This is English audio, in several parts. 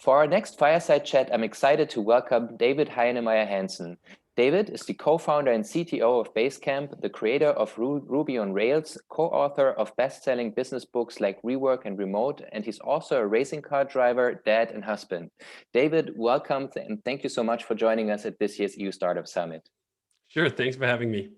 For our next Fireside Chat, I'm excited to welcome David Heinemeier Hansson. David is the co-founder and CTO of Basecamp, the creator of Ruby on Rails, co-author of best-selling business books like Rework and Remote, and he's also a racing car driver, dad, and husband. David, welcome, and thank you so much for joining us at this year's EU Startup Summit. Sure, thanks for having me.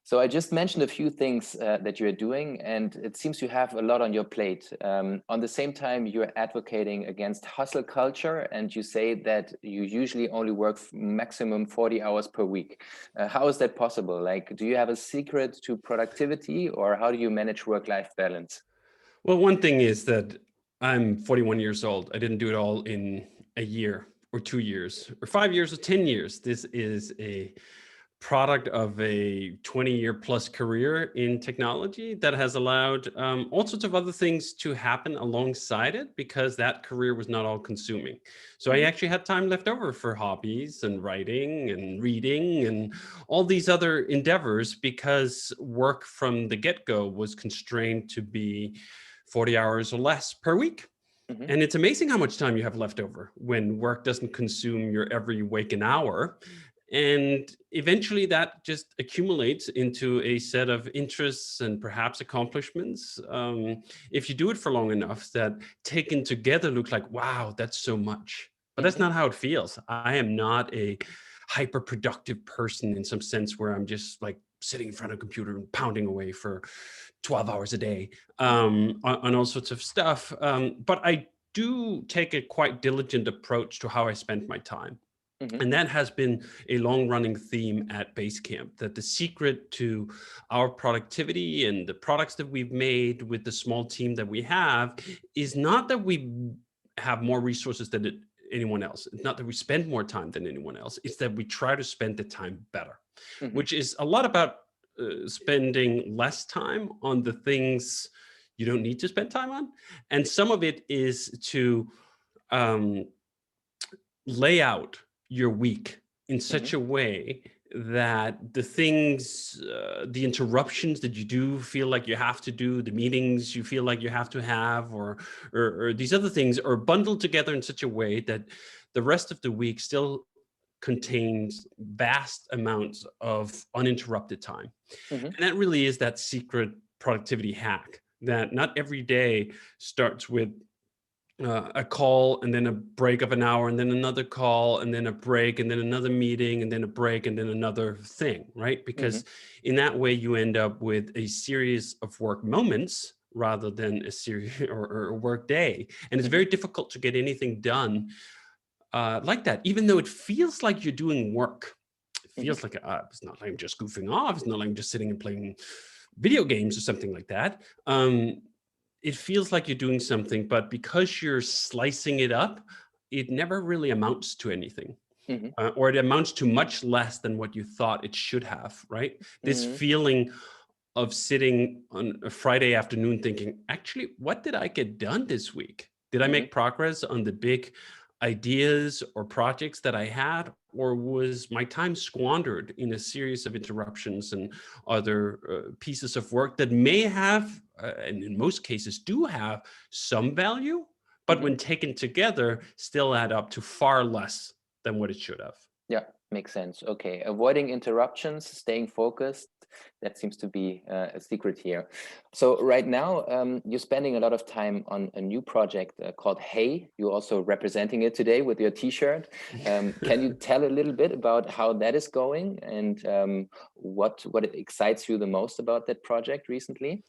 So I just mentioned a few things that you're doing, and it seems you have a lot on your plate. On the same time, you're advocating against hustle culture, and you say that you usually only work maximum 40 hours per week. How is that possible? Like, do you have a secret to productivity, or how do you manage work-life balance? Well, one thing is that I'm 41 years old. I didn't do it all in a year or 2 years or 5 years or 10 years. This is a product of a 20-year plus career in technology that has allowed all sorts of other things to happen alongside it, because that career was not all consuming. So I actually had time left over for hobbies and writing and reading and all these other endeavors, because work from the get-go was constrained to be 40 hours or less per week. And it's amazing how much time you have left over when work doesn't consume your every waking hour. And eventually that just accumulates into a set of interests and perhaps accomplishments, if you do it for long enough, that taken together look like, wow, that's so much. But that's not how it feels. I am not a hyper productive person in some sense where I'm just like sitting in front of a computer and pounding away for 12 hours a day on all sorts of stuff. But I do take a quite diligent approach to how I spend my time. And that has been a long-running theme at Basecamp, that the secret to our productivity and the products that we've made with the small team that we have is not that we have more resources than anyone else. It's not that we spend more time than anyone else. It's that we try to spend the time better, which is a lot about spending less time on the things you don't need to spend time on. And some of it is to lay out your week in such a way that the things, the interruptions that you do feel like you have to do, the meetings you feel like you have to have, or these other things are bundled together in such a way that the rest of the week still contains vast amounts of uninterrupted time. And that really is that secret productivity hack, that not every day starts with a call and then a break of an hour and then another call and then a break and then another meeting and then a break and then another thing, right? Because in that way you end up with a series of work moments rather than a series or a work day. And it's very difficult to get anything done like that, even though it feels like you're doing work. It feels like it's not like I'm just goofing off. It's not like I'm just sitting and playing video games or something like that. It feels like you're doing something, but because you're slicing it up, it never really amounts to anything, or it amounts to much less than what you thought it should have, right? This feeling of sitting on a Friday afternoon thinking, actually, what did I get done this week? Did I make progress on the big ideas or projects that I had, or was my time squandered in a series of interruptions and other pieces of work that may have, and in most cases do have, some value, but when taken together still add up to far less than what it should have. Yeah, makes sense. Okay, avoiding interruptions, staying focused, that seems to be a secret here. So right now, you're spending a lot of time on a new project called Hey. You're also representing it today with your t-shirt. Can you tell a little bit about how that is going and what excites you the most about that project recently?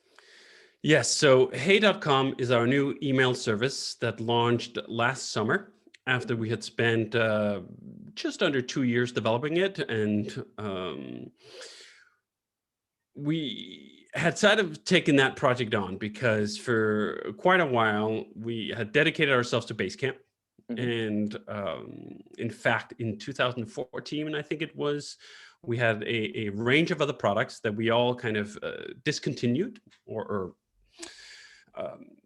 Yes, so hey.com is our new email service that launched last summer after we had spent just under 2 years developing it. And we had sort of taken that project on because for quite a while we had dedicated ourselves to Basecamp. And in fact, in 2014, I think it was, we had a range of other products that we all kind of discontinued or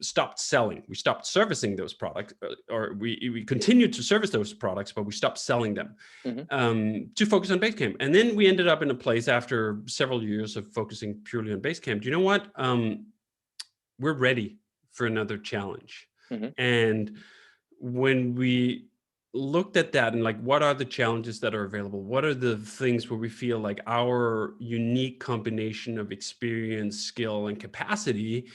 stopped selling. We stopped servicing those products, or we continued to service those products, but we stopped selling them to focus on Basecamp. And then we ended up in a place after several years of focusing purely on Basecamp. Do you know what? We're ready for another challenge. And when we looked at that and like, what are the challenges that are available? What are the things where we feel like our unique combination of experience, skill, and capacity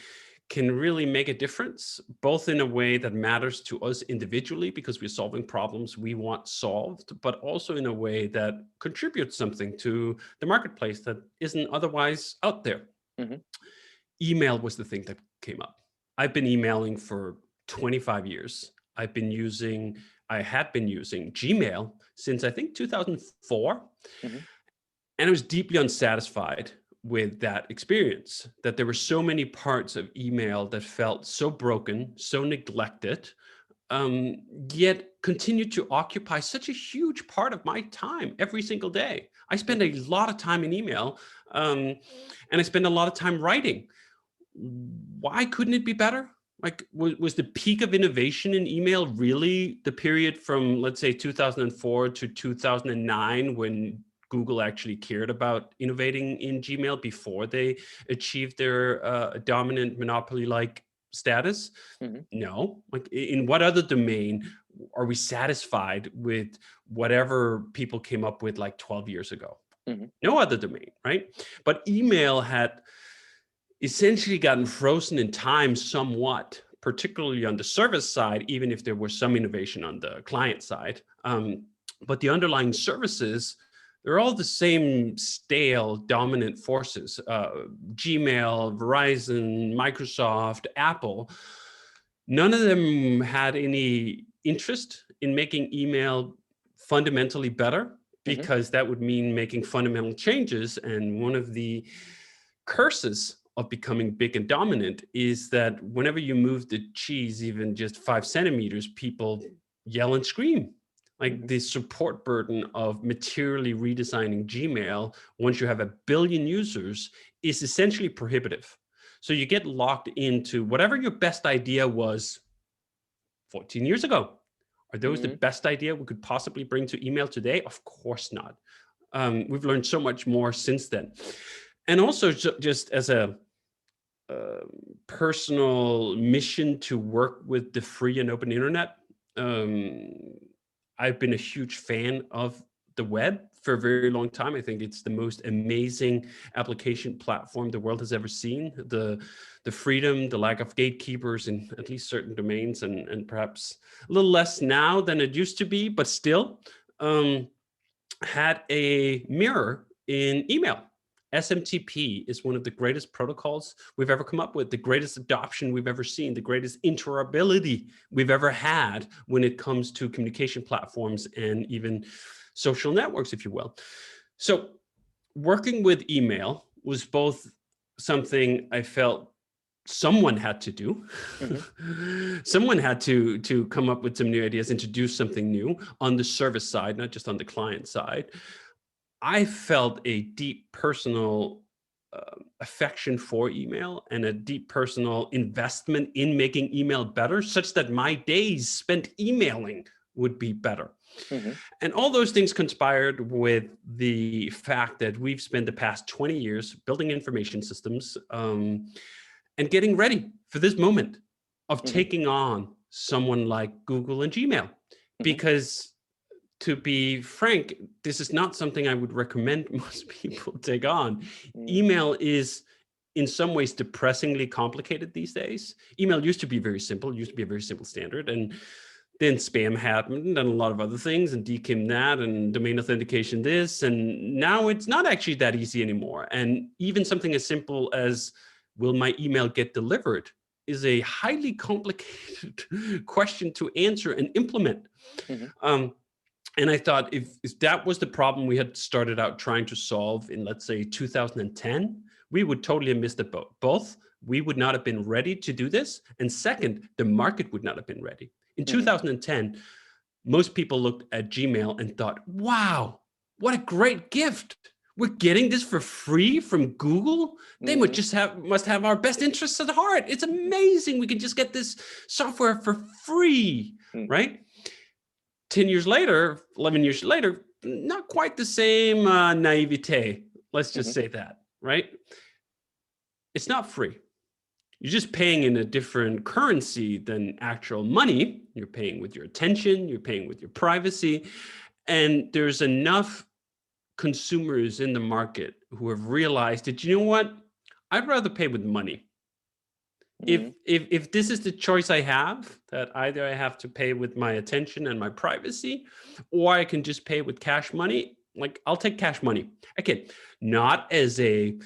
can really make a difference, both in a way that matters to us individually because we're solving problems we want solved, but also in a way that contributes something to the marketplace that isn't otherwise out there. Mm-hmm. Email was the thing that came up. I've been emailing for 25 years. I had been using Gmail since I think 2004. Mm-hmm. And I was deeply unsatisfied with that experience, that there were so many parts of email that felt so broken, so neglected, yet continued to occupy such a huge part of my time every single day. I spend a lot of time in email, and I spend a lot of time writing. Why couldn't it be better? Like, was the peak of innovation in email really the period from, let's say, 2004 to 2009, when Google actually cared about innovating in Gmail before they achieved their dominant monopoly-like status? Mm-hmm. No. Like, in what other domain are we satisfied with whatever people came up with like 12 years ago? Mm-hmm. No other domain, right? But email had essentially gotten frozen in time somewhat, particularly on the service side, even if there was some innovation on the client side. But the underlying services, they're all the same stale, dominant forces. Gmail, Verizon, Microsoft, Apple, none of them had any interest in making email fundamentally better, because that would mean making fundamental changes. And one of the curses of becoming big and dominant is that whenever you move the cheese even just 5 centimeters, people yell and scream. Like, the support burden of materially redesigning Gmail once you have 1 billion users is essentially prohibitive. So you get locked into whatever your best idea was 14 years ago. Are those the best idea we could possibly bring to email today? Of course not. We've learned so much more since then. And also, just as a personal mission to work with the free and open internet, I've been a huge fan of the web for a very long time. I think it's the most amazing application platform the world has ever seen. The freedom, the lack of gatekeepers in at least certain domains, and perhaps a little less now than it used to be, but still had a mirror in email. SMTP is one of the greatest protocols we've ever come up with, the greatest adoption we've ever seen, the greatest interoperability we've ever had when it comes to communication platforms and even social networks, if you will. So working with email was both something I felt someone had to do. Someone had to come up with some new ideas, introduce something new on the service side, not just on the client side. I felt a deep personal affection for email and a deep personal investment in making email better, such that my days spent emailing would be better. And all those things conspired with the fact that we've spent the past 20 years building information systems and getting ready for this moment of taking on someone like Google and Gmail. Because, to be frank, this is not something I would recommend most people take on. Email is in some ways depressingly complicated these days. Email used to be very simple, used to be a very simple standard, and then spam happened and a lot of other things, and DKIM that, and domain authentication this, and now it's not actually that easy anymore. And even something as simple as, will my email get delivered, is a highly complicated question to answer and implement. And I thought, if that was the problem we had started out trying to solve in, let's say, 2010, we would totally have missed the boat. Both, we would not have been ready to do this. And second, the market would not have been ready. In 2010, most people looked at Gmail and thought, wow, what a great gift. We're getting this for free from Google. They must have our best interests at heart. It's amazing. We can just get this software for free, right? 10 years later, 11 years later, not quite the same naivete. Let's just say that, right? It's not free. You're just paying in a different currency than actual money. You're paying with your attention, you're paying with your privacy. And there's enough consumers in the market who have realized that, you know what? I'd rather pay with money. If this is the choice I have, that either I have to pay with my attention and my privacy, or I can just pay with cash money, like I'll take cash money. Again, not as a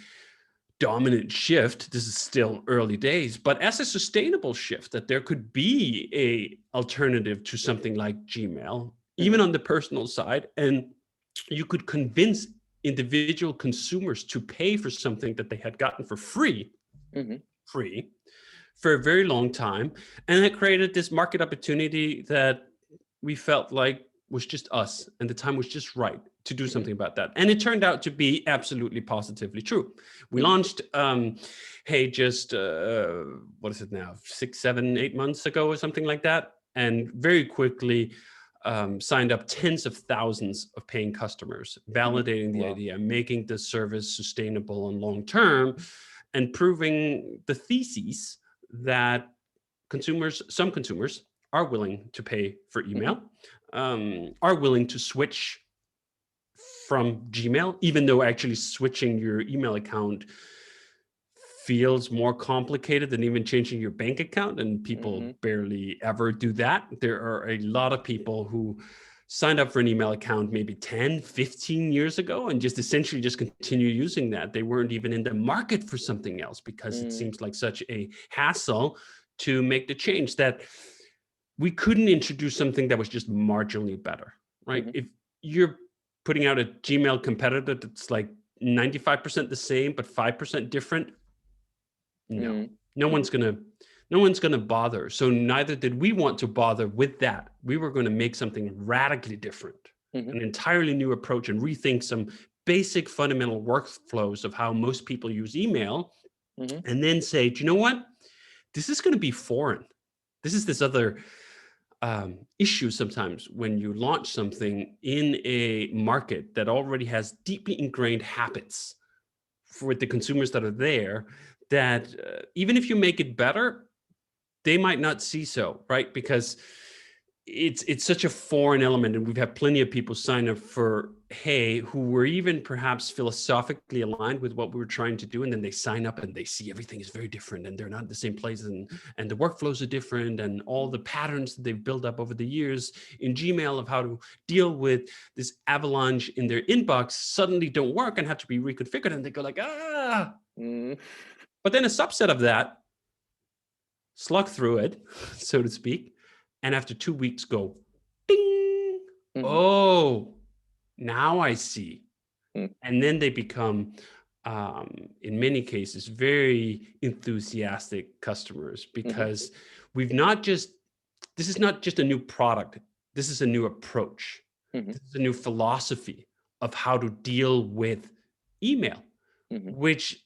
dominant shift, this is still early days, but as a sustainable shift, that there could be a alternative to something like Gmail, even on the personal side, and you could convince individual consumers to pay for something that they had gotten for free for a very long time. And it created this market opportunity that we felt like was just us, and the time was just right to do something about that. And it turned out to be absolutely positively true. We launched Hey just what is it now, 6, 7, 8 months ago or something like that, and very quickly signed up tens of thousands of paying customers, validating the idea, making the service sustainable and long term, and proving the thesis that some consumers are willing to pay for email, are willing to switch from Gmail, even though actually switching your email account feels more complicated than even changing your bank account, and people barely ever do that. There are a lot of people who signed up for an email account maybe 10, 15 years ago and just essentially just continue using that. They weren't even in the market for something else because it seems like such a hassle to make the change that we couldn't introduce something that was just marginally better, right? If you're putting out a Gmail competitor that's like 95% the same, but 5% different, no one's gonna bother. So neither did we want to bother with that. We were going to make something radically different, an entirely new approach, and rethink some basic fundamental workflows of how most people use email, and then say, do you know what? This is going to be foreign. This is this other issue sometimes when you launch something in a market that already has deeply ingrained habits for the consumers that are there, that even if you make it better, they might not see so, right? Because it's such a foreign element, and we've had plenty of people sign up for Hey who were even perhaps philosophically aligned with what we were trying to do, and then they sign up and they see everything is very different, and they're not in the same place, and the workflows are different, and all the patterns that they've built up over the years in Gmail of how to deal with this avalanche in their inbox suddenly don't work and have to be reconfigured, and they go like, But then a subset of that slug through it, so to speak, and after 2 weeks go, ding, oh, now I see. And then they become, in many cases, very enthusiastic customers, because this is not just a new product, this is a new approach. This is a new philosophy of how to deal with email, which,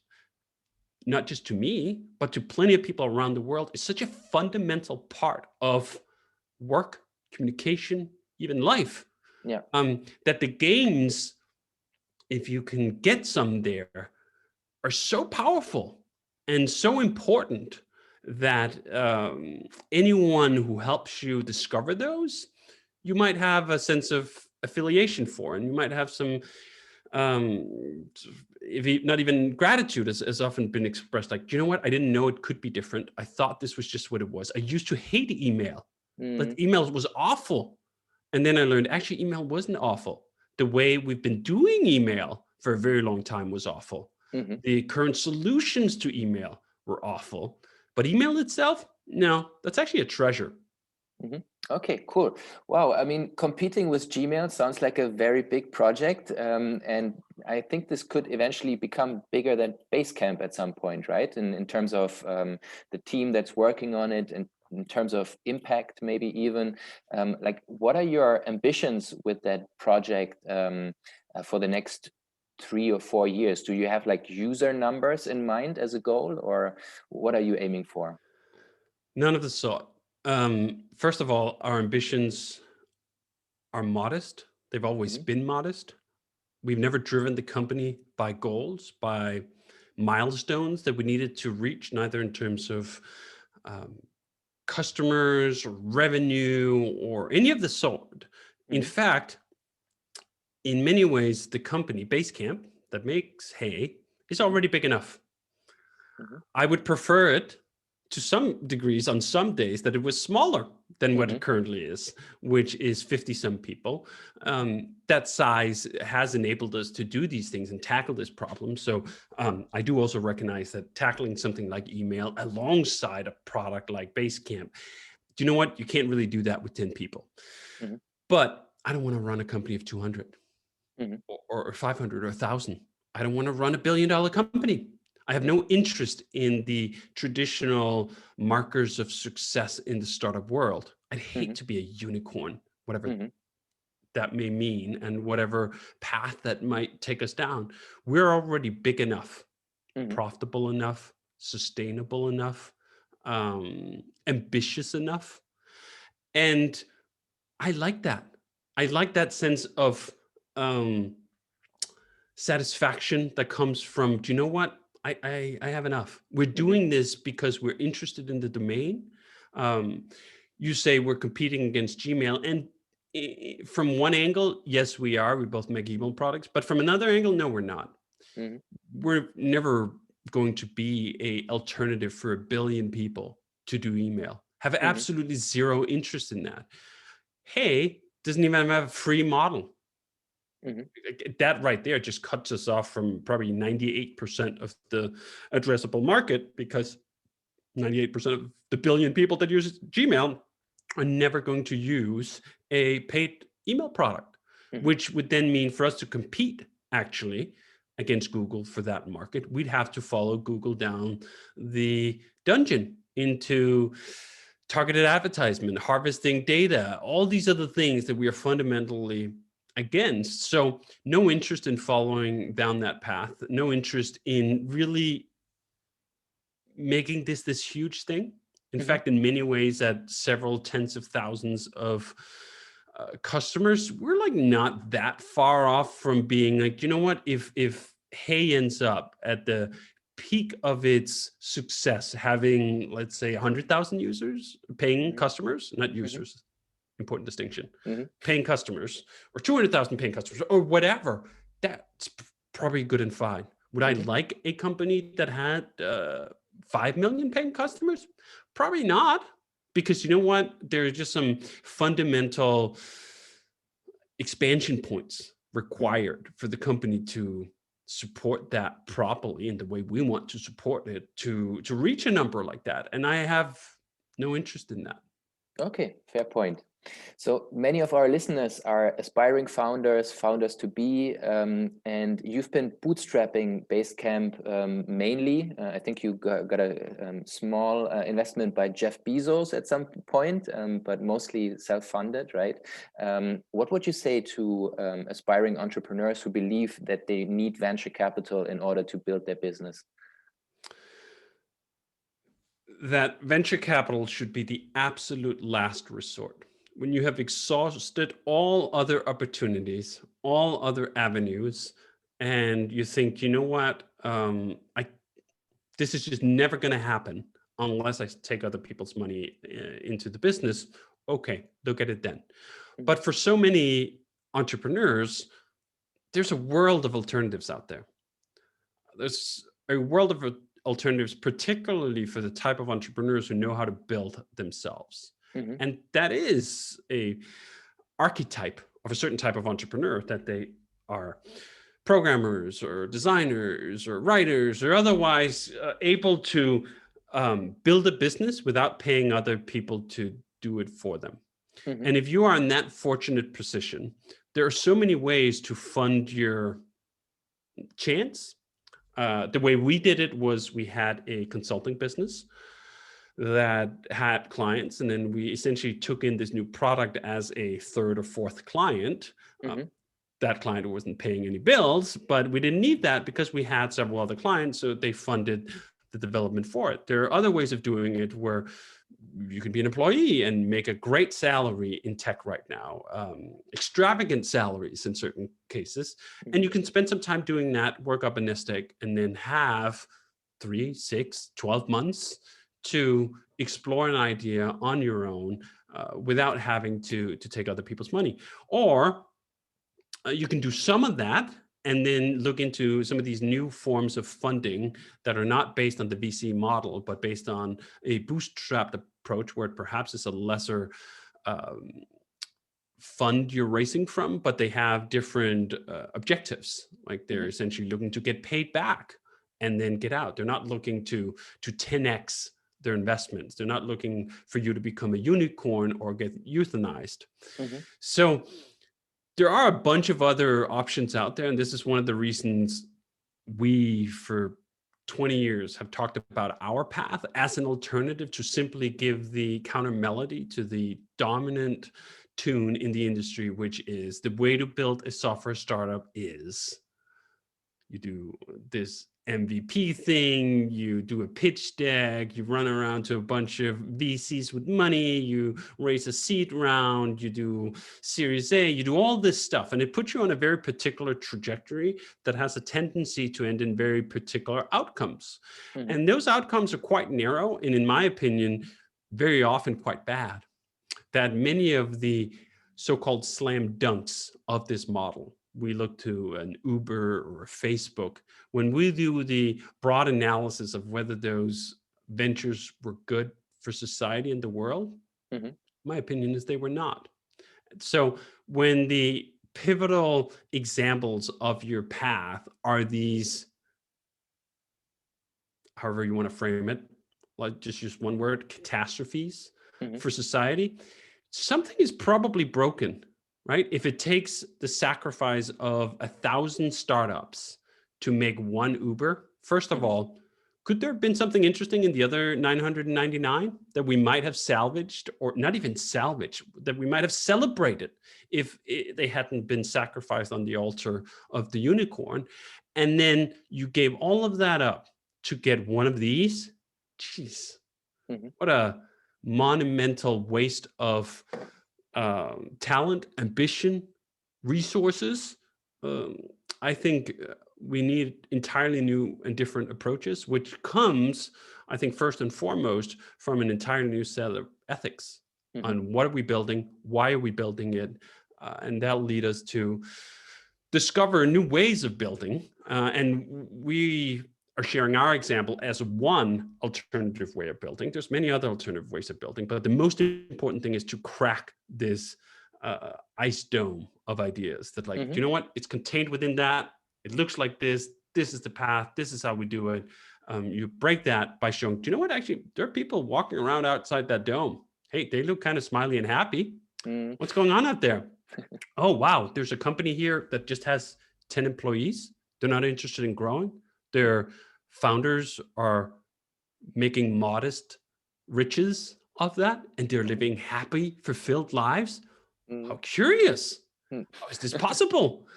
not just to me, but to plenty of people around the world, is such a fundamental part of work, communication, even life. That the gains, if you can get some there, are so powerful and so important that anyone who helps you discover those, you might have a sense of affiliation for, and you might have some if not even gratitude, has often been expressed, like, you know what, I didn't know it could be different. I thought this was just what it was. I used to hate email, but email was awful. And then I learned actually email wasn't awful. The way we've been doing email for a very long time was awful. The current solutions to email were awful, but email itself, no, that's actually a treasure. Okay, cool. Wow. I mean, competing with Gmail sounds like a very big project. And I think this could eventually become bigger than Basecamp at some point, right? In terms of the team that's working on it, and in terms of impact, maybe even. Like, what are your ambitions with that project for the next 3 or 4 years? Do you have like user numbers in mind as a goal, or what are you aiming for? None of the sort. First of all, our ambitions are modest. They've always been modest. We've never driven the company by goals, by milestones that we needed to reach, neither in terms of customers or revenue or any of the sort. In fact, in many ways, the company Basecamp that makes hay is already big enough. I would prefer it to some degrees on some days that it was smaller than what it currently is, which is 50 some people. That size has enabled us to do these things and tackle this problem. So I do also recognize that tackling something like email alongside a product like Basecamp, do you know what? You can't really do that with 10 people. But I don't want to run a company of 200 or 500 or 1,000. I don't want to run $1 billion company. I have no interest in the traditional markers of success in the startup world. I'd hate to be a unicorn, whatever that may mean, and whatever path that might take us down. We're already big enough, profitable enough, sustainable enough, ambitious enough. And I like that. I like that sense of satisfaction that comes from, do you know what? I have enough. We're doing this because we're interested in the domain. You say we're competing against Gmail, and from one angle, yes, we are. We both make email products, but from another angle, no, we're not. We're never going to be an alternative for 1 billion people to do email. Have absolutely zero interest in that. Hey, doesn't even have a free model. That right there just cuts us off from probably 98% of the addressable market, because 98% of the billion people that use Gmail are never going to use a paid email product, which would then mean for us to compete actually against Google for that market, we'd have to follow Google down the dungeon into targeted advertisement, harvesting data, all these other things that we are fundamentally against. So no interest in following down that path, no interest in really making this huge thing. In fact, in many ways, at several tens of thousands of customers, we're like not that far off from being like, you know what, if Hey ends up at the peak of its success, having, let's say, 100,000 users, paying customers, not users, important distinction, paying customers, or 200,000 paying customers, or whatever, that's probably good and fine. Would I like a company that had 5 million paying customers? Probably not, because you know what? There's just some fundamental expansion points required for the company to support that properly in the way we want to support it, to reach a number like that. And I have no interest in that. Okay, fair point. So many of our listeners are aspiring founders, founders to be, and you've been bootstrapping Basecamp mainly. I think you got a small investment by Jeff Bezos at some point, but mostly self-funded, right? What would you say to aspiring entrepreneurs who believe that they need venture capital in order to build their business? That venture capital should be the absolute last resort. When you have exhausted all other opportunities, all other avenues, and you think, you know what, this is just never going to happen unless I take other people's money into the business, okay, look at it then. But for so many entrepreneurs, there's a world of alternatives out there. There's a world of alternatives, particularly for the type of entrepreneurs who know how to build themselves. And that is a archetype of a certain type of entrepreneur, that they are programmers or designers or writers or otherwise able to build a business without paying other people to do it for them. And if you are in that fortunate position, there are so many ways to fund your chance. The way we did it was we had a consulting business that had clients, and then we essentially took in this new product as a third or fourth client. That client wasn't paying any bills, but we didn't need that because we had several other clients, so they funded the development for it. There are other ways of doing it where you can be an employee and make a great salary in tech right now, extravagant salaries in certain cases. And you can spend some time doing that, work up a nest egg, and then have 3, 6, 12 months to explore an idea on your own without having to take other people's money. Or you can do some of that and then look into some of these new forms of funding that are not based on the VC model, but based on a bootstrapped approach where it perhaps is a lesser fund you're racing from, but they have different objectives. Like they're essentially looking to get paid back and then get out. They're not looking to 10x their investments. They're not looking for you to become a unicorn or get euthanized. So there are a bunch of other options out there. And this is one of the reasons we, for 20 years, have talked about our path as an alternative to simply give the counter melody to the dominant tune in the industry, which is the way to build a software startup is you do this MVP thing, you do a pitch deck, you run around to a bunch of VCs with money, you raise a seed round, you do Series A, you do all this stuff. And it puts you on a very particular trajectory that has a tendency to end in very particular outcomes. And those outcomes are quite narrow, and in my opinion, very often quite bad. That many of the so-called slam dunks of this model, we look to an Uber or a Facebook, when we do the broad analysis of whether those ventures were good for society and the world, my opinion is they were not. So when the pivotal examples of your path are these, however you want to frame it, like just use one word, catastrophes for society, something is probably broken. Right? If it takes the sacrifice of 1,000 startups to make one Uber, first of all, could there have been something interesting in the other 999 that we might have salvaged, or not even salvaged, that we might have celebrated if they hadn't been sacrificed on the altar of the unicorn? And then you gave all of that up to get one of these? Jeez, what a monumental waste of talent, ambition, resources. I think we need entirely new and different approaches, which comes, I think, first and foremost from an entirely new set of ethics on what are we building, why are we building it, and that'll lead us to discover new ways of building. And we are sharing our example as one alternative way of building. There's many other alternative ways of building, but the most important thing is to crack this ice dome of ideas that, like, do you know what? It's contained within that. It looks like this. This is the path. This is how we do it. You break that by showing, do you know what? Actually, there are people walking around outside that dome. Hey, they look kind of smiley and happy. What's going on out there? Oh, wow. There's a company here that just has 10 employees. They're not interested in growing. Their founders are making modest riches of that, and they're living happy, fulfilled lives. How curious. How is this possible?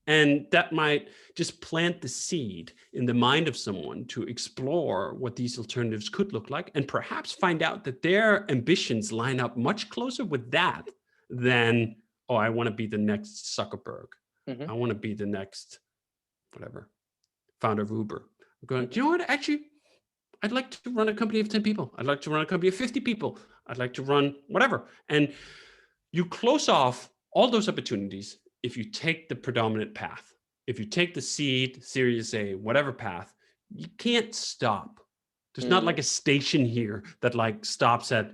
And that might just plant the seed in the mind of someone to explore what these alternatives could look like, and perhaps find out that their ambitions line up much closer with that than, oh, I want to be the next Zuckerberg. I want to be the next, whatever, founder of Uber. I'm going, do you know what? Actually, I'd like to run a company of 10 people. I'd like to run a company of 50 people. I'd like to run whatever. And you close off all those opportunities if you take the predominant path. If you take the seed, Series A, whatever path, you can't stop. There's not like a station here that like stops at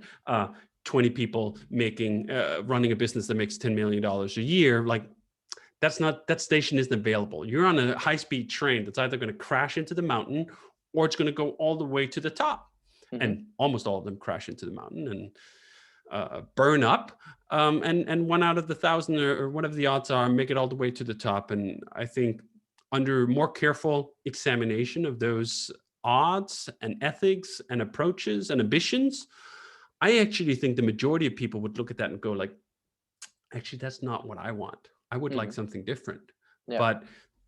20 people making, running a business that makes $10 million a year. Like, that station isn't available. You're on a high-speed train that's either going to crash into the mountain or it's going to go all the way to the top. And almost all of them crash into the mountain and burn up. And 1 out of the 1,000 or whatever the odds are, make it all the way to the top. And I think under more careful examination of those odds and ethics and approaches and ambitions, I actually think the majority of people would look at that and go like, actually, that's not what I want. I would like something different. But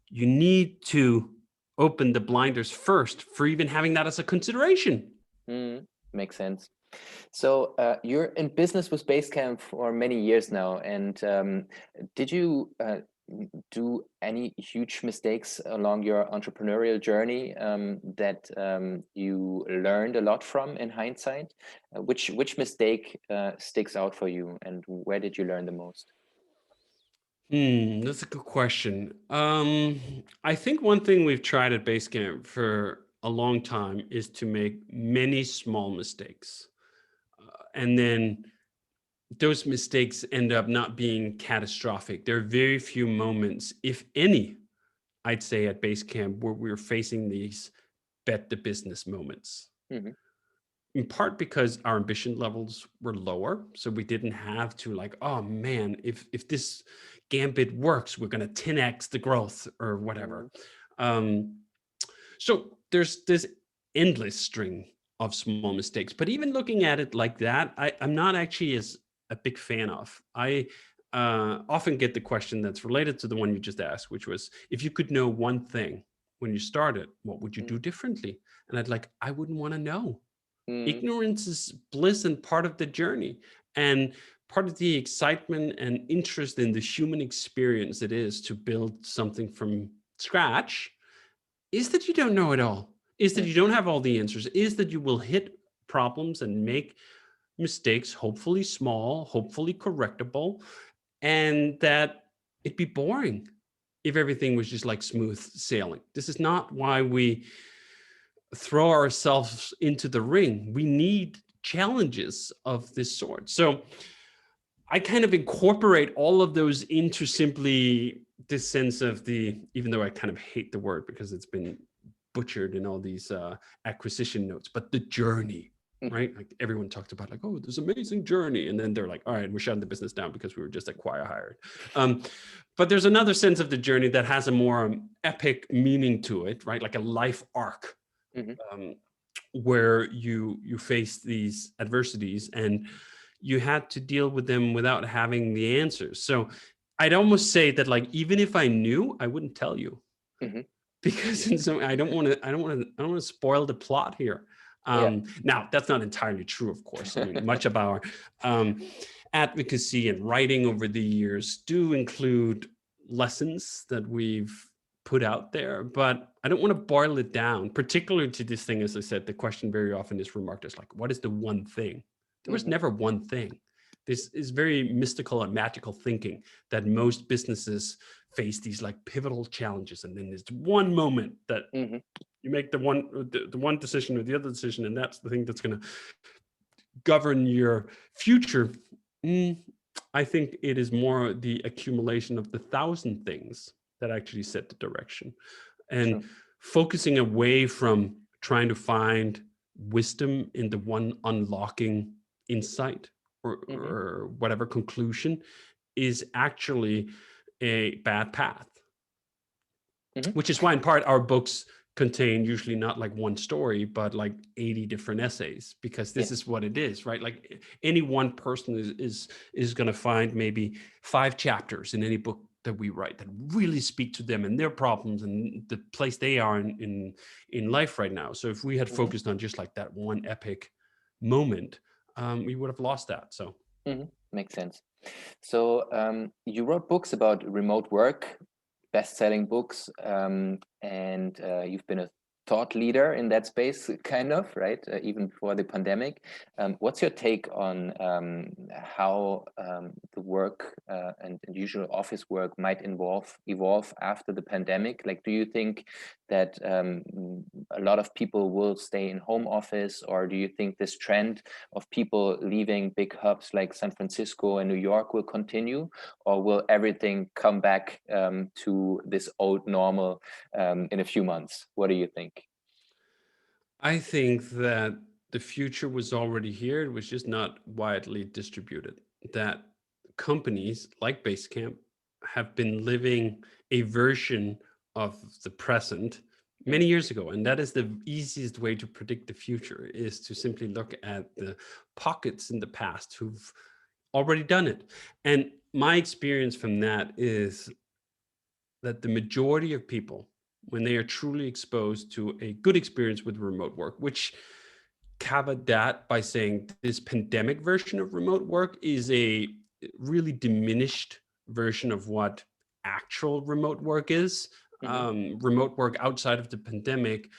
you need to open the blinders first for even having that as a consideration. Makes sense. So you're in business with Basecamp for many years now, and did you do any huge mistakes along your entrepreneurial journey that you learned a lot from in hindsight? Which mistake sticks out for you, and where did you learn the most? That's a good question. I think one thing we've tried at Basecamp for a long time is to make many small mistakes. And then those mistakes end up not being catastrophic. There are very few moments, if any, I'd say at Basecamp, where we're facing these bet the business moments. Hmm. In part because our ambition levels were lower, so we didn't have to like, oh man, if this gambit works, we're going to 10x the growth or whatever. um, so there's this endless string of small mistakes, but even looking at it like that, I'm not actually as a big fan of. I often get the question that's related to the one you just asked, which was, if you could know one thing when you started, what would you do differently? And I wouldn't want to know. Mm. Ignorance is bliss and part of the journey, and part of the excitement and interest in the human experience it is to build something from scratch is that you don't know it all, is that Mm. you don't have all the answers, is that you will hit problems and make mistakes, hopefully small, hopefully correctable, and that it'd be boring if everything was just like smooth sailing. This is not why we throw ourselves into the ring. We need challenges of this sort. So I kind of incorporate all of those into simply this sense of the, even though I kind of hate the word because it's been butchered in all these acquisition notes, but the journey, Mhm. right? Like everyone talked about like, oh, this amazing journey. And then they're like, all right, we're shutting the business down because we were just acquire hired. But there's another sense of the journey that has a more epic meaning to it, right? Like a life arc, Mhm. um, where you face these adversities and you had to deal with them without having the answers. So I'd almost say that like even if I knew, I wouldn't tell you Mhm. because in some I don't want to spoil the plot here. Yeah. Now that's not entirely true, of course. I mean, much of our um, advocacy and writing over the years do include lessons that we've put out there, but I don't want to boil it down, particularly to this thing. As I said, the question very often is remarked as like, what is the one thing? There was Mhm. never one thing. This is very mystical and magical thinking that most businesses face these like pivotal challenges, and then there's one moment that Mhm. you make the one decision or the other decision, and that's the thing that's going to govern your future. Mm, I think it is more the accumulation of the thousand things that actually set the direction, and True. focusing away from trying to find wisdom in the one unlocking insight Mhm. or whatever conclusion is actually a bad path. Mhm. Which is why in part our books contain usually not like one story but like 80 different essays, because Yeah. this is what it is, right? Like any one person is going to find maybe 5 chapters in any book that we write that really speak to them and their problems and the place they are in life right now. So if we had Mhm. focused on just like that one epic moment, we would have lost that. So Mhm. Makes sense. So you wrote books about remote work, best-selling books, and you've been a thought leader in that space, kind of, right? Even before the pandemic. What's your take on how the work and usual office work might evolve after the pandemic? Like, do you think that a lot of people will stay in home office, or do you think this trend of people leaving big hubs like San Francisco and New York will continue, or will everything come back to this old normal in a few months? What do you think? I think that the future was already here. It was just not widely distributed. That companies like Basecamp have been living a version of the present Mm. many years ago. And that is the easiest way to predict the future, is to simply look at the pockets in the past who've already done it. And my experience from that is that the majority of people, when they are truly exposed to a good experience with remote work, which caveat that by saying this pandemic version of remote work is a really diminished version of what actual remote work is. Remote work outside of the pandemic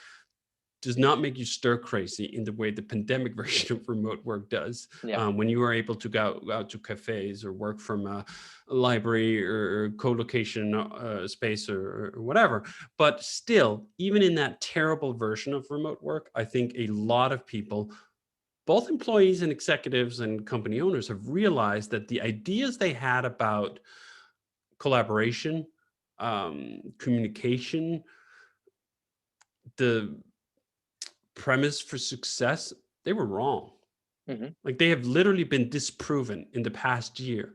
does not make you stir crazy in the way the pandemic version of remote work does. Yeah. When you are able to go out to cafes or work from a library or co-location space or whatever. But still, even in that terrible version of remote work, I think a lot of people, both employees and executives and company owners, have realized that the ideas they had about collaboration, communication, the premise for success, they were wrong. Like they have literally been disproven in the past year.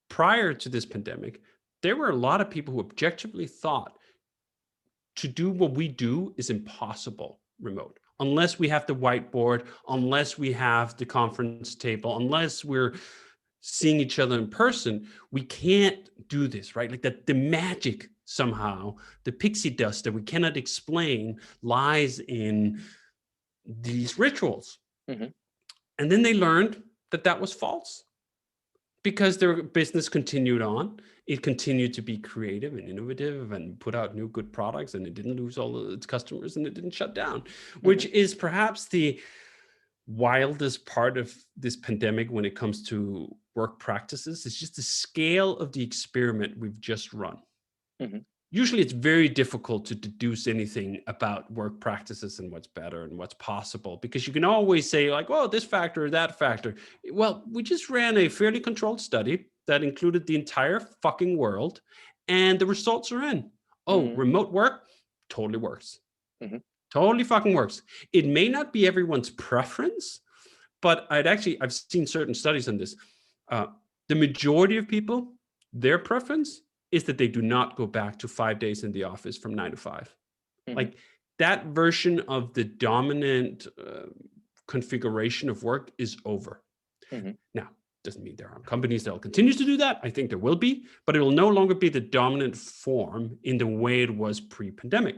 Prior to this pandemic, there were a lot of people who objectively thought to do what we do is impossible remote, unless we have the whiteboard, unless we have the conference table, unless we're seeing each other in person, we can't do this, right? Like that the magic somehow, the pixie dust that we cannot explain lies in these rituals. And then they learned that that was false because their business continued on. It continued to be creative and innovative and put out new good products, and it didn't lose all of its customers and it didn't shut down, which is perhaps the wildest part of this pandemic when it comes to work practices. It's just the scale of the experiment we've just run. Usually it's very difficult to deduce anything about work practices and what's better and what's possible, because you can always say like, well, this factor or that factor. Well, we just ran a fairly controlled study that included the entire fucking world, and the results are in. Oh, remote work totally works. Totally fucking works. It may not be everyone's preference, but I've seen certain studies on this. The majority of people, their preference is that they do not go back to 5 days in the office from 9 to 5. Like that version of the dominant configuration of work is over. Now, doesn't mean there aren't companies that will continue to do that. I think there will be, but it will no longer be the dominant form in the way it was pre-pandemic.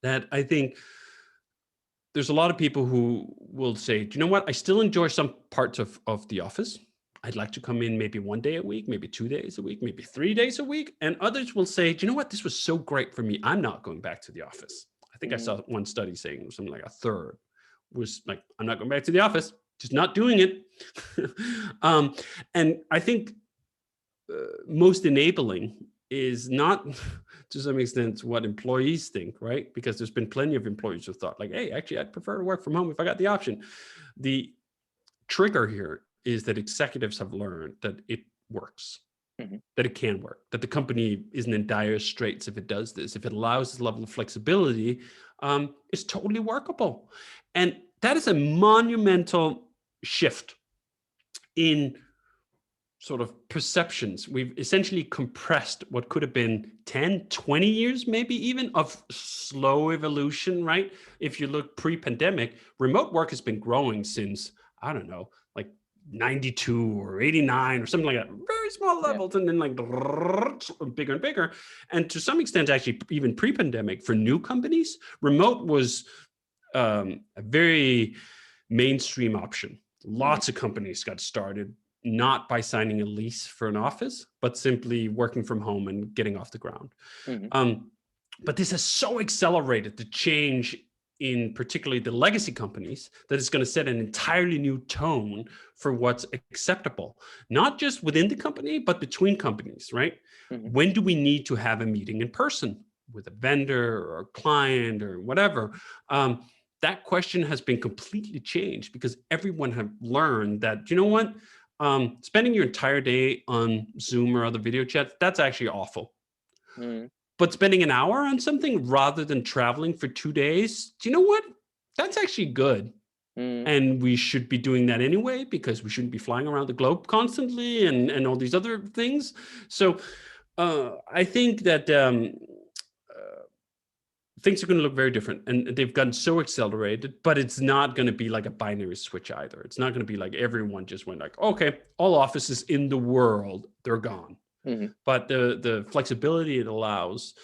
That I think there's a lot of people who will say, do you know what? I still enjoy some parts of the office. I'd like to come in maybe 1 day a week, maybe 2 days a week, maybe 3 days a week. And others will say, do you know what? This was so great for me. I'm not going back to the office. I think I saw one study saying something like a third was like, I'm not going back to the office, just not doing it. And I think most enabling is not to some extent what employees think, right? Because there's been plenty of employees who thought like, hey, actually, I'd prefer to work from home if I got the option. The trigger here is that executives have learned that it works, that it can work, that the company isn't in dire straits if it does this. If it allows this level of flexibility, it's totally workable. And that is a monumental shift in sort of perceptions. We've essentially compressed what could have been 10, 20 years, maybe even, of slow evolution, right? If you look pre-pandemic, remote work has been growing since, I don't know, like 92 or 89 or something like that, very small levels, and then like bigger and bigger. And to some extent, actually, even pre-pandemic, for new companies, remote was a very mainstream option. Lots of companies got started not by signing a lease for an office, but simply working from home and getting off the ground. But this has so accelerated the change in particularly the legacy companies that it's going to set an entirely new tone for what's acceptable, not just within the company, but between companies, right? When do we need to have a meeting in person with a vendor or a client or whatever? That question has been completely changed because everyone have learned that, you know what? Spending your entire day on Zoom or other video chats, that's actually awful. But spending an hour on something rather than traveling for 2 days, do you know what? That's actually good. And we should be doing that anyway, because we shouldn't be flying around the globe constantly and all these other things. So I think that things are going to look very different, and they've gotten so accelerated, but it's not going to be like a binary switch either. It's not going to be like everyone just went like, okay, all offices in the world, they're gone. But the flexibility it allows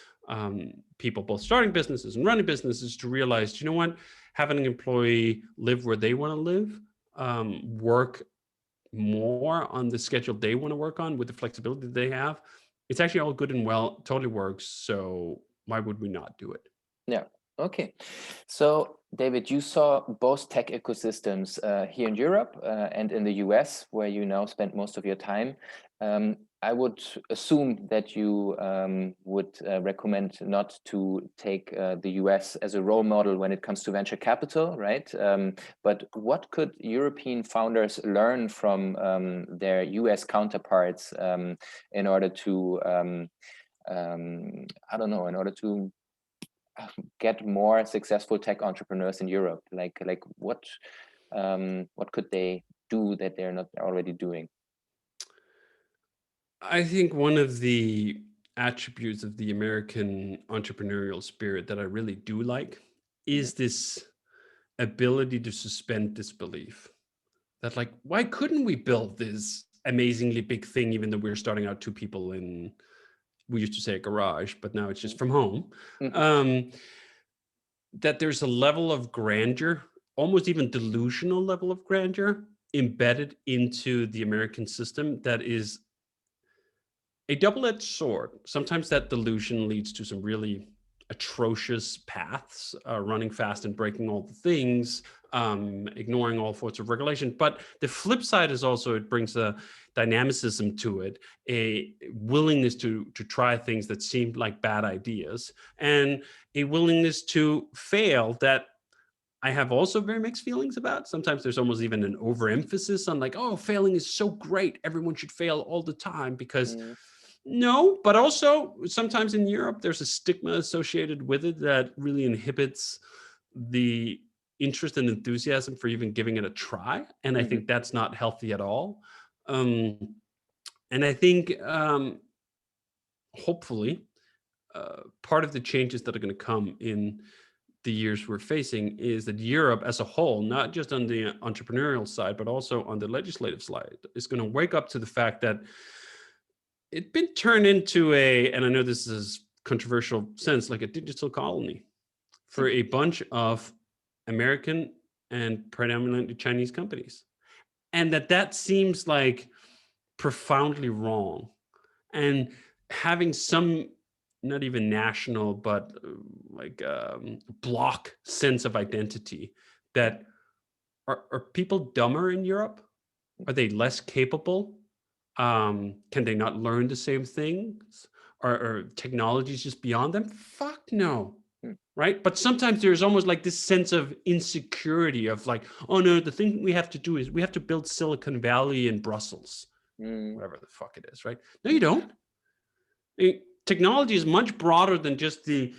people both starting businesses and running businesses to realize, you know what, having an employee live where they want to live, work more on the schedule they want to work on with the flexibility they have. It's actually all good and well, totally works. So why would we not do it? Yeah. Okay. So, David, you saw both tech ecosystems here in Europe and in the US, where you now spend most of your time. I would assume that you would recommend not to take the US as a role model when it comes to venture capital, right? But what could European founders learn from their US counterparts in order to, I don't know, in order to get more successful tech entrepreneurs in Europe? Like what could they do that they're not already doing? I think one of the attributes of the American entrepreneurial spirit that I really do like is this ability to suspend disbelief. That, like, why couldn't we build this amazingly big thing, even though we're starting out two people in, we used to say a garage, but now it's just from home. That there's a level of grandeur, almost even delusional level of grandeur, embedded into the American system that is a double-edged sword. Sometimes that delusion leads to some really atrocious paths, running fast and breaking all the things, ignoring all sorts of regulation. But the flip side is also it brings a dynamicism to it, a willingness to try things that seemed like bad ideas, and a willingness to fail that I have also very mixed feelings about. Sometimes there's almost even an overemphasis on, like, oh, failing is so great, everyone should fail all the time, because no, but also sometimes in Europe, there's a stigma associated with it that really inhibits the interest and enthusiasm for even giving it a try. And I think that's not healthy at all. And I think hopefully part of the changes that are going to come in the years we're facing is that Europe as a whole, not just on the entrepreneurial side, but also on the legislative side, is going to wake up to the fact that it's been turned into and I know this is controversial sense, like a digital colony for a bunch of American and predominantly Chinese companies. And that seems like profoundly wrong. And having some, not even national, but like block sense of identity, that are people dumber in Europe? Are they less capable? Can they not learn the same things? Or technology is just beyond them? Fuck no. Right? But sometimes there's almost like this sense of insecurity of, like, oh no, the thing we have to do is we have to build Silicon Valley in Brussels, whatever the fuck it is, right? No, you don't. Technology is much broader than just the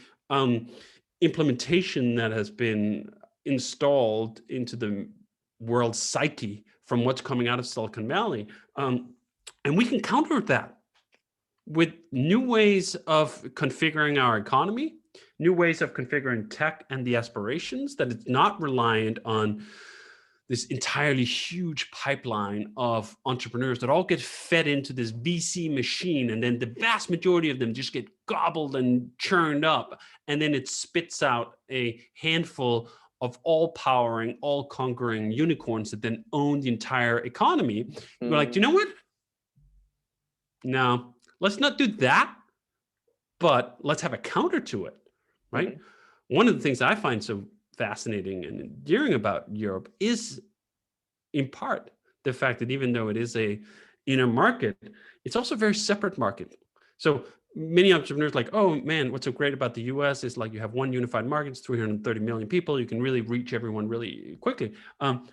implementation that has been installed into the world's psyche from what's coming out of Silicon Valley. And we can counter that with new ways of configuring our economy, new ways of configuring tech and the aspirations, that it's not reliant on this entirely huge pipeline of entrepreneurs that all get fed into this VC machine, and then the vast majority of them just get gobbled and churned up, and then it spits out a handful of all-powering, all-conquering unicorns that then own the entire economy. We're like, you know what? No, let's not do that, but let's have a counter to it, right? One of the things I find so fascinating and endearing about Europe is, in part, the fact that even though it is a inner market, it's also a very separate market. So many entrepreneurs like, oh man, what's so great about the US is, like, you have one unified market, it's 330 million people, you can really reach everyone really quickly,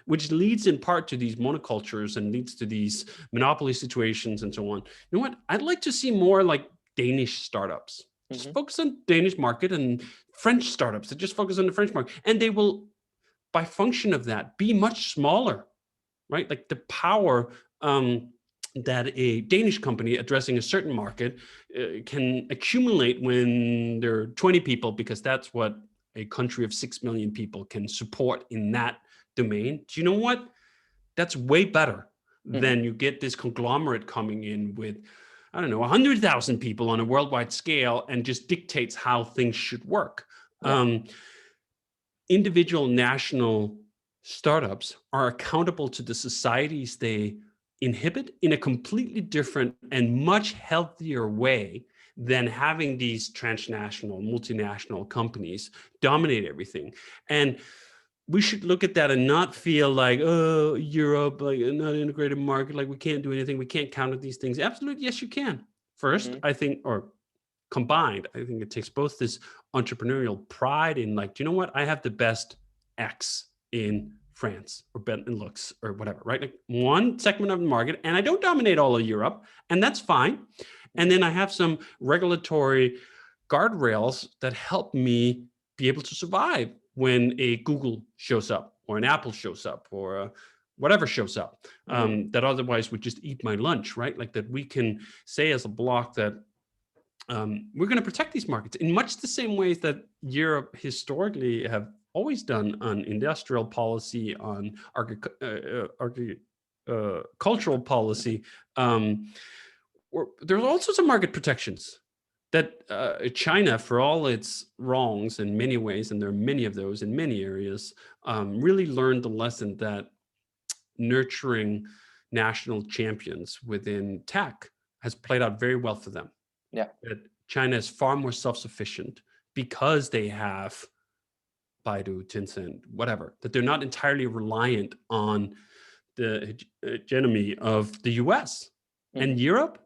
which leads in part to these monocultures and leads to these monopoly situations and so on. You know what? I'd like to see more like Danish startups. Just focus on Danish market, and French startups that just focus on the French market. And they will, by function of that, be much smaller, right? Like the power that a Danish company addressing a certain market can accumulate when there are 20 people, because that's what a country of 6 million people can support in that domain. Do you know what? That's way better than you get this conglomerate coming in with, I don't know, 100,000 people on a worldwide scale and just dictates how things should work. In individual national startups are accountable to the societies they inhibit in a completely different and much healthier way than having these transnational, multinational companies dominate everything. And we should look at that and not feel like, oh, Europe, like not integrated market, like we can't do anything, we can't counter these things. Absolutely, yes, you can. First, I think, or combined, I think it takes both this entrepreneurial pride in like, do you know what? I have the best X in France or Benelux or whatever, right? Like one segment of the market, and I don't dominate all of Europe, and that's fine. And then I have some regulatory guardrails that help me be able to survive when a Google shows up or an Apple shows up or whatever shows up that otherwise would just eat my lunch, right? Like that we can say as a bloc that we're going to protect these markets in much the same ways that Europe historically have always done on industrial policy, on cultural policy. There's also some market protections that China, for all its wrongs in many ways, and there are many of those in many areas, really learned the lesson that nurturing national champions within tech has played out very well for them. Yeah. That China is far more self-sufficient because they have Baidu, Tencent, whatever, that they're not entirely reliant on the hegemony of the US. And Europe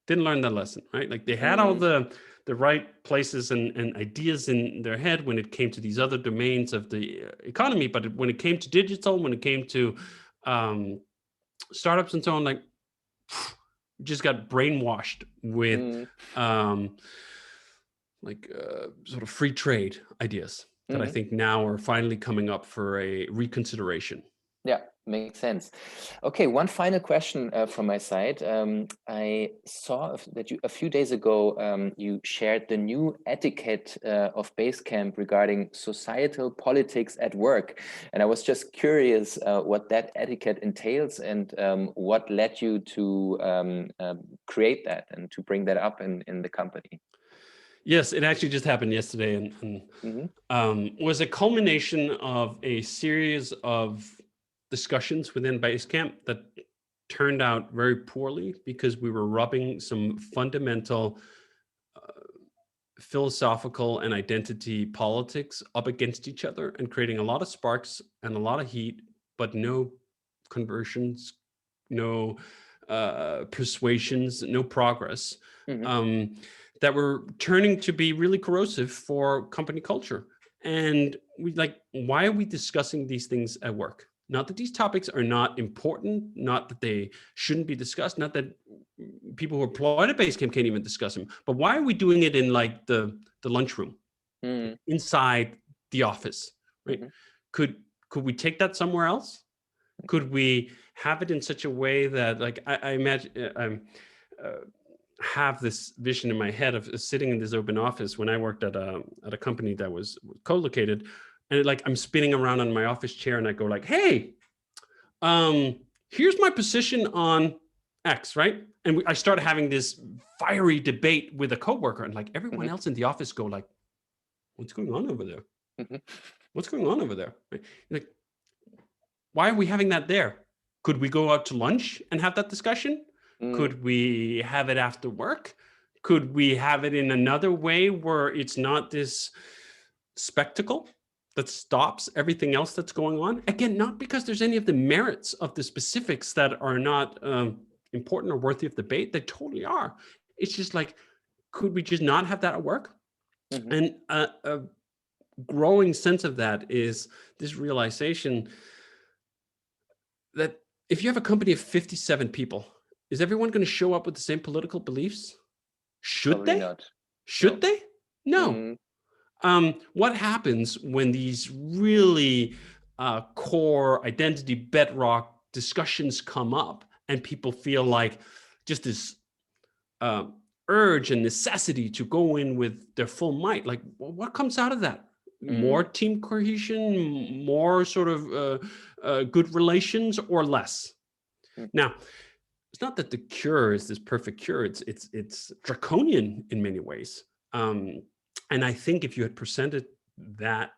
didn't learn that lesson, right? Like they had all the right places and ideas in their head when it came to these other domains of the economy, but when it came to digital, when it came to startups and so on, like just got brainwashed with sort of free trade ideas that I think now are finally coming up for a reconsideration. Yeah, makes sense. Okay, one final question from my side. I saw that a few days ago, you shared the new etiquette of Basecamp regarding societal politics at work. And I was just curious what that etiquette entails and what led you to create that and to bring that up in the company. Yes, it actually just happened yesterday and was a culmination of a series of discussions within Basecamp that turned out very poorly because we were rubbing some fundamental philosophical and identity politics up against each other and creating a lot of sparks and a lot of heat, but no conversions, no persuasions, no progress. That were turning to be really corrosive for company culture. And we like, why are we discussing these things at work? Not that these topics are not important, not that they shouldn't be discussed, not that people who are employed at Basecamp can't even discuss them, but why are we doing it in like the lunchroom, inside the office, right? Could we take that somewhere else? Could we have it in such a way that like, I imagine, have this vision in my head of sitting in this open office when I worked at a company that was co-located, and like I'm spinning around on my office chair and I go like, hey, here's my position on X, right? And I started having this fiery debate with a coworker, and like everyone else in the office go like, what's going on over there? What's going on over there? Right? Like, why are we having that there? Could we go out to lunch and have that discussion? Could we have it after work? Could we have it in another way where it's not this spectacle that stops everything else that's going on? Again, not because there's any of the merits of the specifics that are not important or worthy of debate. They totally are. It's just like, could we just not have that at work? And a growing sense of that is this realization that if you have a company of 57 people, is everyone going to show up with the same political beliefs? Should Probably they? Not. Should they? No. What happens when these really core identity bedrock discussions come up and people feel like just this urge and necessity to go in with their full might? Like, what comes out of that? More team cohesion, more sort of good relations, or less? Now, it's not that the cure is this perfect cure. It's draconian in many ways. And I think if you had presented that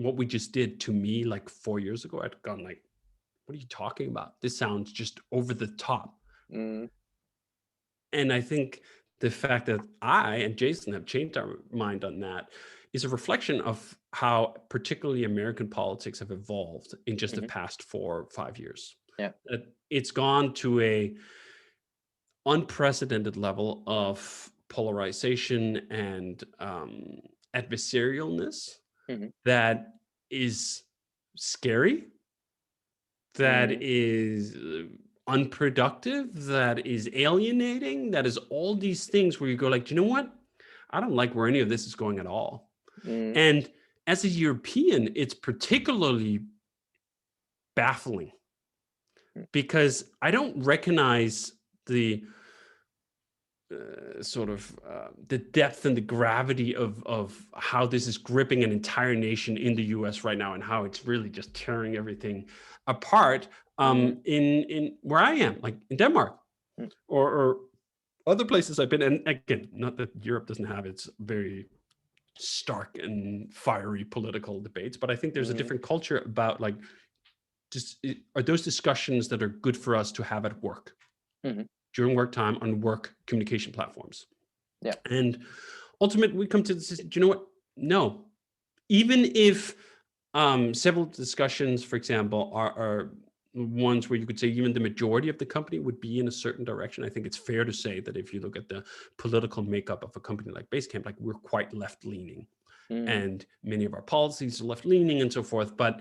what we just did to me like 4 years ago, I'd gone like, what are you talking about? This sounds just over the top. Mm, And I think the fact that I and Jason have changed our mind on that is a reflection of how particularly American politics have evolved in just the past 4 or 5 years. yeah. It's gone to a unprecedented level of polarization and adversarialness that is scary, that is unproductive, that is alienating, that is all these things where you go like, do you know what? I don't like where any of this is going at all. And as a European, it's particularly baffling because I don't recognize the the depth and the gravity of how this is gripping an entire nation in the US right now, and how it's really just tearing everything apart in where I am, like in Denmark or other places I've been. And again, not that Europe doesn't have its very stark and fiery political debates, but I think there's a different culture about like, just are those discussions that are good for us to have at work during work time on work communication platforms. Yeah. And ultimately we come to this, do you know what? No. Even if several discussions, for example, are ones where you could say even the majority of the company would be in a certain direction, I think it's fair to say that if you look at the political makeup of a company like Basecamp, like we're quite left-leaning, and many of our policies are left-leaning and so forth. But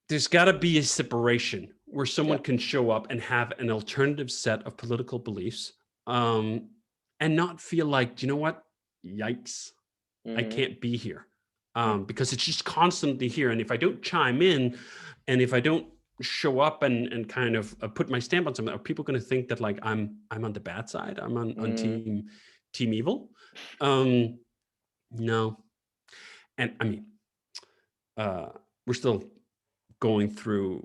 there's got to be a separation where someone can show up and have an alternative set of political beliefs, and not feel like, do you know what? Yikes, I can't be here. Because it's just constantly here. And if I don't chime in, and if I don't show up and kind of put my stamp on something, are people going to think that like I'm on the bad side? I'm on team evil? No. And I mean, we're still going through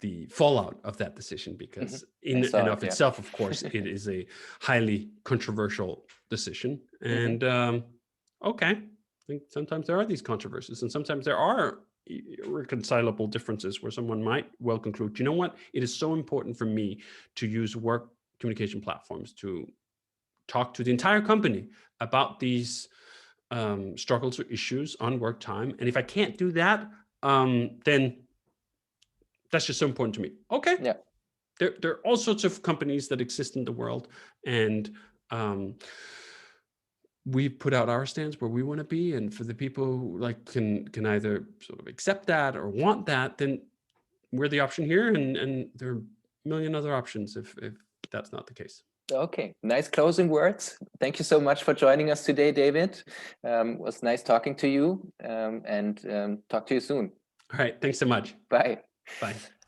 the fallout of that decision, because in and of itself, of course, it is a highly controversial decision. And okay, I think sometimes there are these controversies, and sometimes there are irreconcilable differences where someone might well conclude, you know what, it is so important for me to use work communication platforms to talk to the entire company about these struggles or issues on work time. And if I can't do that, then that's just so important to me. Okay. Yeah. There are all sorts of companies that exist in the world, and we put out our stance where we want to be. And for the people who like can either sort of accept that or want that, then we're the option here. And there are a million other options if that's not the case. Okay, nice closing words. Thank you so much for joining us today, David. It was nice talking to you, and talk to you soon. All right. Thanks so much. Bye. Bye.